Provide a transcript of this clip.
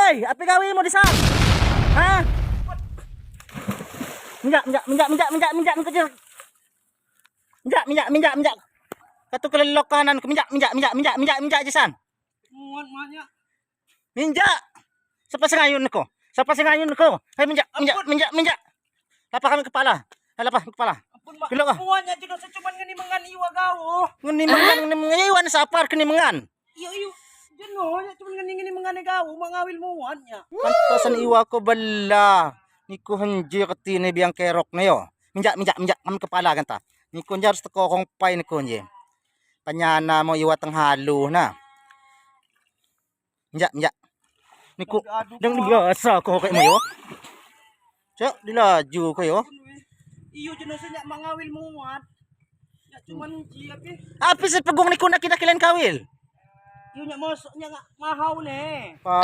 Oy, api gawin mo disan. Ha? Minyak. Minyak. Katu kelelok kanan ke minyak disan. Muan mahnya. Minyak. Sapa sengayon ko? Hay minyak. Lapa kami kepala. Ampun mak. Kilo ka. Muannya juga sa cuman ngani mangan iwa gawo. Nguni mangan sa apar kini mangan. Iyo. Diyan no, ya cuman ngani mangan gawo, mangawil muannya. Pantasan iwa ko bala. Niku hanji katini biyang kerok na yo. Minyak kami kepala kanta. Niku harus teko kong pay niku nje. Panyana mo iwa tang halo na. Minyak. Niku dang biasa ko kay mo yo. Cak dilaju ko yo. Iyo dyan sa niya mangawil muan. Ya cuman jiap eh. Api sa pagong niku na kinakilan kawil. Iyo niya mo niya nga mahaw ne. Pa